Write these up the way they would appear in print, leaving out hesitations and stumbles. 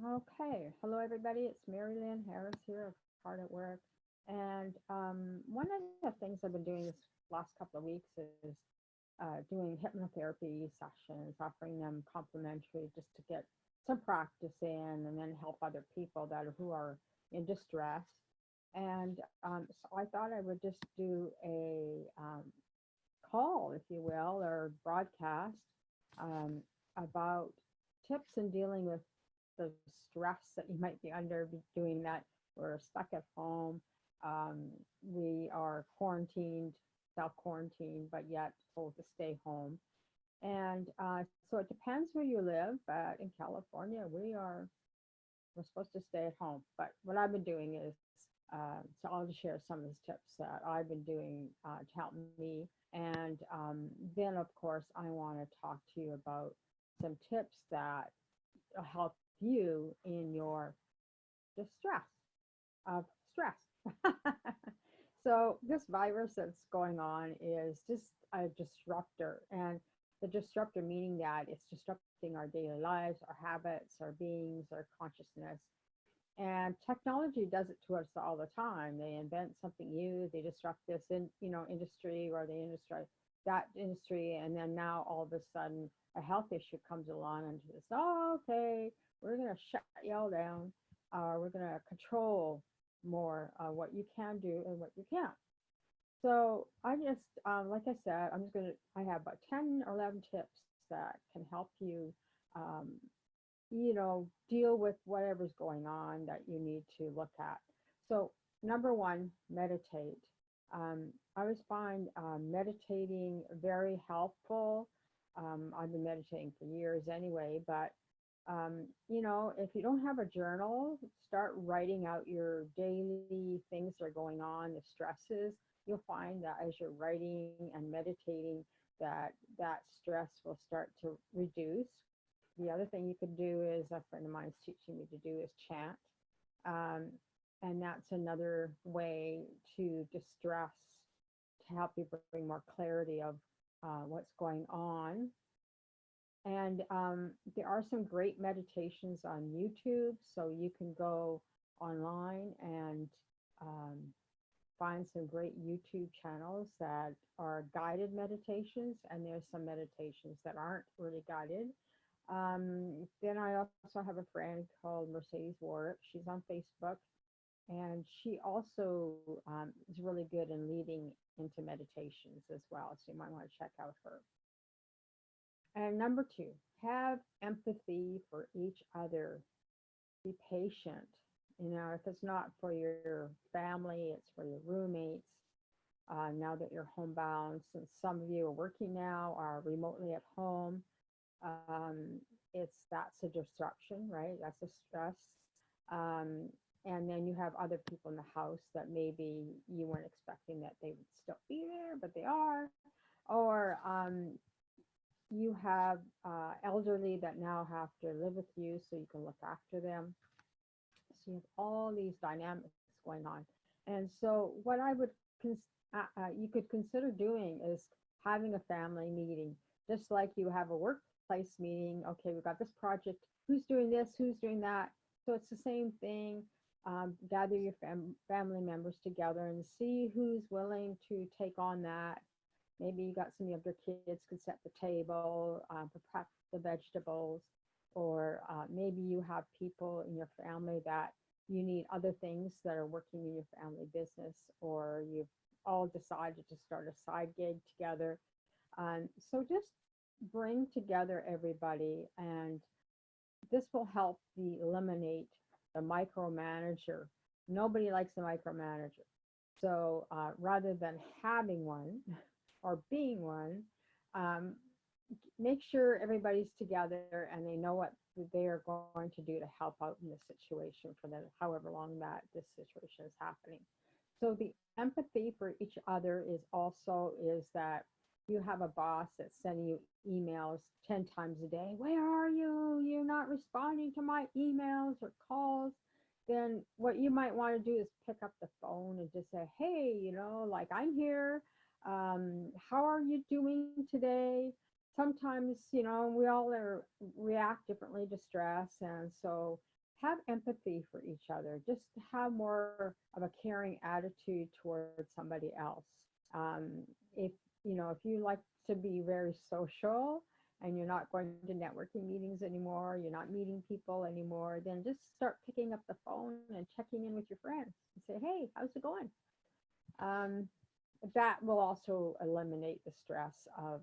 Okay, hello everybody. It's Mary Lynn Harris here of Hard at Work. And one of the things I've been doing this last couple of weeks is doing hypnotherapy sessions, offering them complimentary just to get some practice in and then help other people who are in distress. And so I thought I would just do a call, if you will, or broadcast um, about tips in dealing with the stress that you might be under doing that. We're stuck at home. We are quarantined, self quarantined, but yet told to stay home. And so it depends where you live. But in California, we're supposed to stay at home. But what I've been doing is so I'll just share some of these tips that I've been doing to help me. And then, of course, I want to talk to you about some tips that help you in your distress of stress. So this virus that's going on is just a disruptor, and the disruptor meaning that it's disrupting our daily lives, our habits, our beings, our consciousness. And technology does it to us all the time. They invent something new, they disrupt this industry, or they industry that industry, and then now all of a sudden a health issue comes along and says, oh, okay, we're going to shut you all down, we're going to control more what you can do and what you can't. So I just, like I said, I have about 10 or 11 tips that can help you, um, deal with whatever's going on that you need to look at. So, number one, meditate. I always find meditating very helpful. I've been meditating for years anyway, but if you don't have a journal, start writing out your daily things that are going on, the stresses. You'll find that as you're writing and meditating, that stress will start to reduce. The other thing you could do is a friend of mine is teaching me to do is chant. Um, and that's another way to distress, to help you bring more clarity of what's going on. And there are some great meditations on YouTube, so you can go online and um, find some great YouTube channels that are guided meditations, and there's some meditations that aren't really guided. Then I also have a friend called Mercedes Warwick. She's on Facebook, and she also is really good in leading into meditations as well. So you might want to check out her. And number two, have empathy for each other. Be patient. If it's not for your family, it's for your roommates. Now that you're homebound, since some of you are working now, are remotely at home, that's a disruption, right? That's a stress. Um, and then you have other people in the house that maybe you weren't expecting that they would still be there, but they are. Or you have elderly that now have to live with you so you can look after them. So you have all these dynamics going on. And so what you could consider doing is having a family meeting, just like you have a workplace meeting. Okay, we've got this project. Who's doing this? Who's doing that? So it's the same thing. Gather your family members together and see who's willing to take on that. Maybe you got some of your kids could set the table, prep the vegetables, or maybe you have people in your family that you need other things that are working in your family business, or you've all decided to start a side gig together. So just bring together everybody, and this will help eliminate the micromanager. Nobody likes a micromanager. So rather than having one or being one, um, make sure everybody's together and they know what they are going to do to help out in this situation for the however long that this situation is happening. So the empathy for each other is that you have a boss that's sending you emails 10 times a day. Where are you? You're not responding to my emails or calls. Then what you might want to do is pick up the phone and just say, hey, like, I'm here. How are you doing today? Sometimes, we all react differently to stress. And so have empathy for each other. Just have more of a caring attitude towards somebody else. If if you like to be very social and you're not going to networking meetings anymore, you're not meeting people anymore, then just start picking up the phone and checking in with your friends and say, hey, how's it going? Um, that will also eliminate the stress of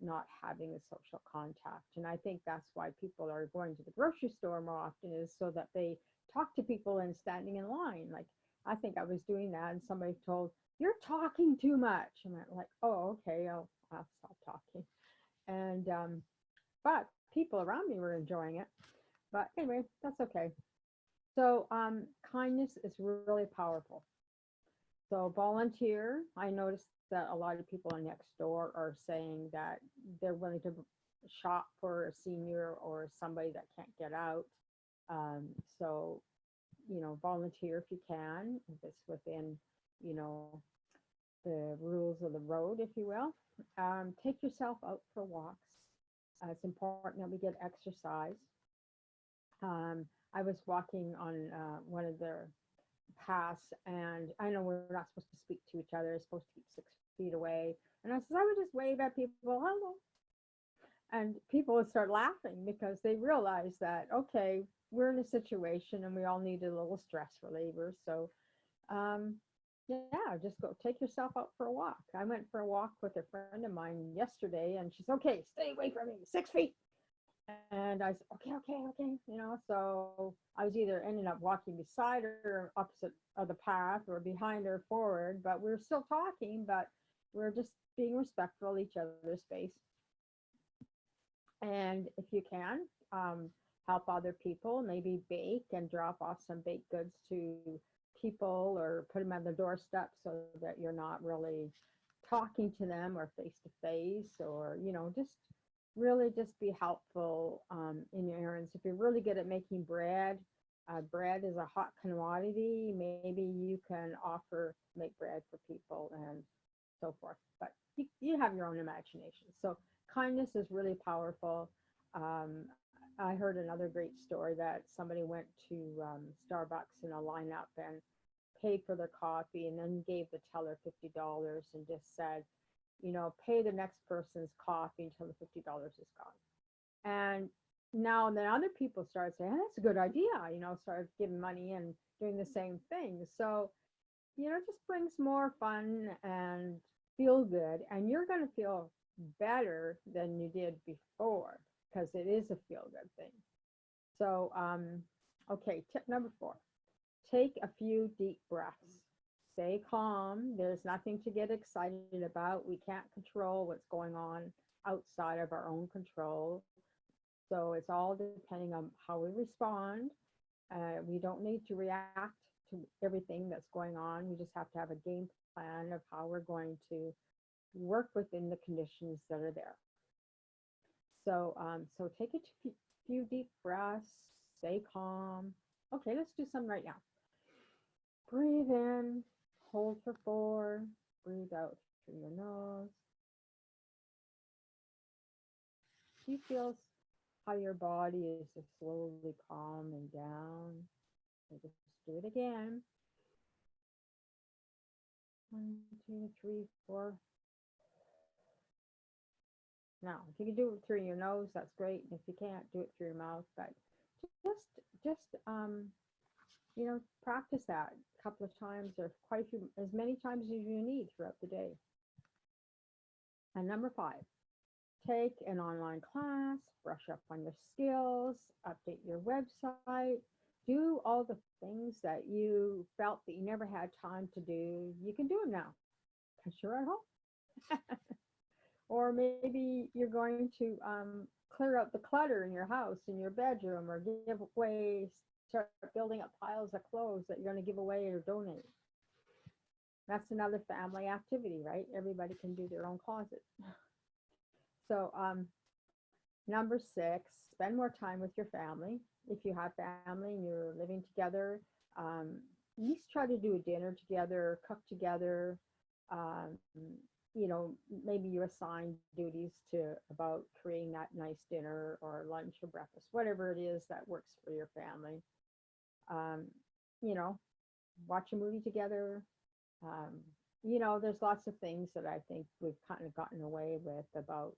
not having the social contact. And I think that's why people are going to the grocery store more often, is so that they talk to people and standing in line. Like, I think I was doing that and somebody told, you're talking too much. And I'm like, oh, okay, I'll stop talking. And, but people around me were enjoying it. But anyway, that's okay. So, kindness is really powerful. So volunteer. I noticed that a lot of people on next door are saying that they're willing to shop for a senior or somebody that can't get out. Um, so volunteer if you can, if it's within you know the rules of the road, if you will. Take yourself out for walks. It's important that we get exercise. I was walking on one of the paths, and I know we're not supposed to speak to each other, we're supposed to keep 6 feet away. And I said, I would just wave at people, hello. And people would start laughing because they realize that, okay, we're in a situation and we all need a little stress reliever. So, um, yeah, just go take yourself out for a walk. I went for a walk with a friend of mine yesterday, and she's okay, stay away from me, 6 feet. And I said, okay, okay, okay. So I was either ending up walking beside her opposite of the path or behind her forward, but we were still talking, but we are just being respectful of each other's space. And if you can, help other people, maybe bake and drop off some baked goods to people or put them on the doorstep so that you're not really talking to them or face to face, or just really just be helpful in your errands. If you're really good at making bread, bread is a hot commodity. Maybe you can make bread for people and so forth. But you have your own imagination. So kindness is really powerful. Um, I heard another great story that somebody went to Starbucks in a lineup and paid for their coffee and then gave the teller $50 and just said, pay the next person's coffee until the $50 is gone. And now and then other people started saying, oh, that's a good idea, started giving money and doing the same thing. So, it just brings more fun and feel good. And you're going to feel better than you did before because it is a feel good thing. So, okay, tip number 4, take a few deep breaths. Stay calm. There's nothing to get excited about. We can't control what's going on outside of our own control. So it's all depending on how we respond. We don't need to react to everything that's going on. We just have to have a game plan of how we're going to work within the conditions that are there. So take a few deep breaths. Stay calm. Okay, let's do some right now. Breathe in, hold for 4, breathe out through your nose. Do you feel how your body is just slowly calming down? So just do it again. 1, 2, 3, 4. Now, if you can do it through your nose, that's great. And if you can't, do it through your mouth. But just practice that a couple of times, or quite a few, as many times as you need throughout the day. And number 5, take an online class, brush up on your skills, update your website, do all the things that you felt that you never had time to do. You can do them now because you're at home. Or maybe you're going to clear out the clutter in your house, in your bedroom, or give away, start building up piles of clothes that you're going to give away or donate. That's another family activity, right? Everybody can do their own closet. So number 6, spend more time with your family. If you have family and you're living together, at least try to do a dinner together, cook together. Um, maybe you assign duties to about creating that nice dinner or lunch or breakfast, whatever it is that works for your family. um, you know, watch a movie together. Um, there's lots of things that I think we've kind of gotten away with about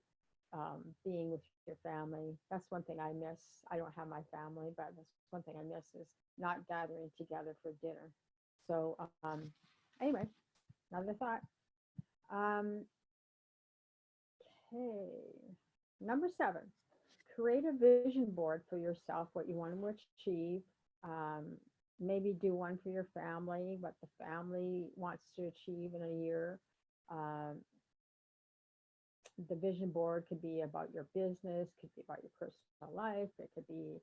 being with your family. That's one thing I miss. I don't have my family, but that's one thing I miss is not gathering together for dinner. So anyway, another thought. Um, okay, number 7, create a vision board for yourself, what you want to achieve. Um, Maybe do one for your family, what the family wants to achieve in a year. Um, the vision board could be about your business, could be about your personal life, it could be,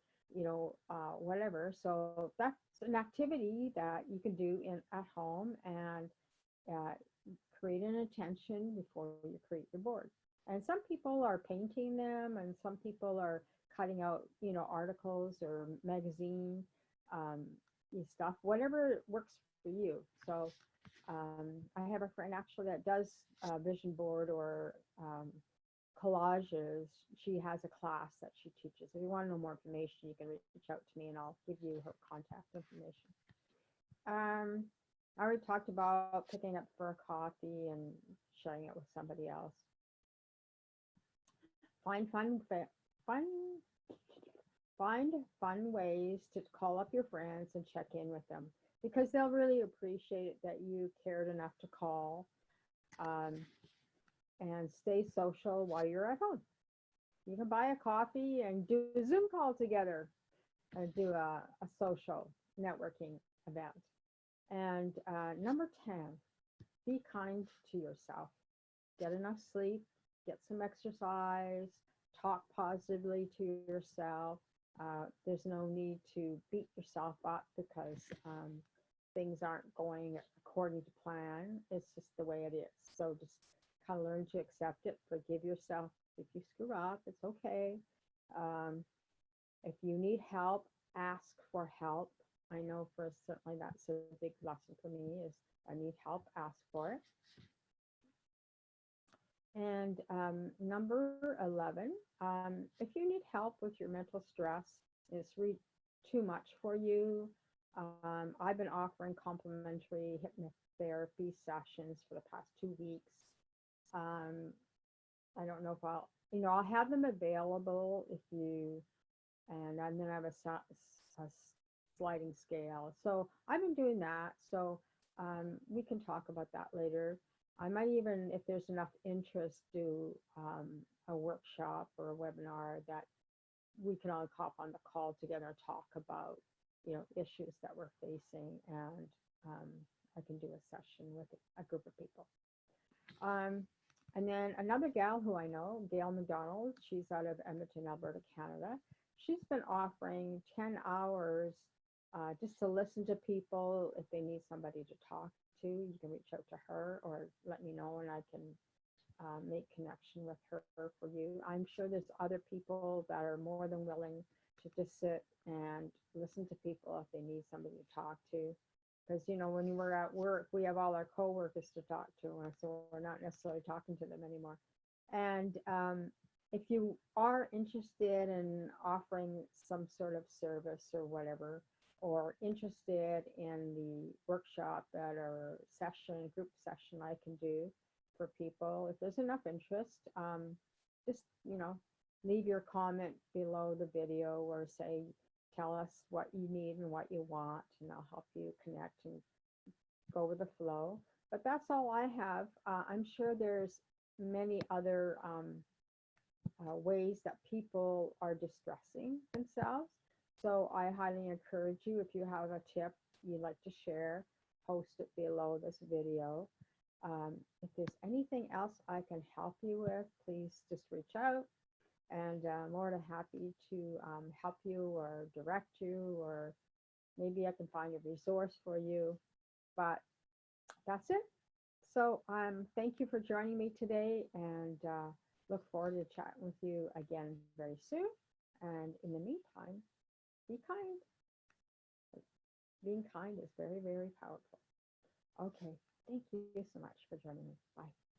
whatever. So that's an activity that you can do in at home and uh, create an intention before you create your board. And some people are painting them, and some people are cutting out, articles or magazine stuff, whatever works for you. So I have a friend actually that does vision board or collages. She has a class that she teaches. If you want to know more information, you can reach out to me and I'll give you her contact information. Um, I already talked about picking up for a coffee and sharing it with somebody else. Find fun find fun ways to call up your friends and check in with them because they'll really appreciate it that you cared enough to call, um, and stay social while you're at home. You can buy a coffee and do a Zoom call together and do a social networking event. And number 10, be kind to yourself. Get enough sleep, get some exercise, talk positively to yourself. There's no need to beat yourself up because things aren't going according to plan. It's just the way it is. So just kind of learn to accept it, forgive yourself if you screw up. It's okay. Um, if you need help, ask for help. I know for certainly that's a big lesson for me is I need help, ask for it. And number 11, if you need help with your mental stress, it's too much for you. I've been offering complimentary hypnotherapy sessions for the past 2 weeks. Um, I don't know if I'll have them available if you, and then I have a sliding scale. So I've been doing that. So we can talk about that later. I might even, if there's enough interest, do a workshop or a webinar that we can all hop on the call together and talk about, issues that we're facing, and um, I can do a session with a group of people. And then another gal who I know, Gail McDonald, she's out of Edmonton, Alberta, Canada. She's been offering 10 hours just to listen to people if they need somebody to talk to. You can reach out to her or let me know and I can make connection with her for you. I'm sure there's other people that are more than willing to just sit and listen to people if they need somebody to talk to. Because, when we're at work, we have all our coworkers to talk to, so we're not necessarily talking to them anymore. And if you are interested in offering some sort of service or whatever, or interested in the workshop that or group session I can do for people, if there's enough interest, just, leave your comment below the video or tell us what you need and what you want, and I'll help you connect and go with the flow. But that's all I have. I'm sure there's many other ways that people are distressing themselves. So I highly encourage you, if you have a tip you'd like to share, post it below this video. If there's anything else I can help you with, please just reach out. And I'm more than happy to help you or direct you, or maybe I can find a resource for you. But that's it. So thank you for joining me today, and look forward to chatting with you again very soon. And in the meantime, be kind. Being kind is very, very powerful. Okay. Thank you so much for joining me. Bye.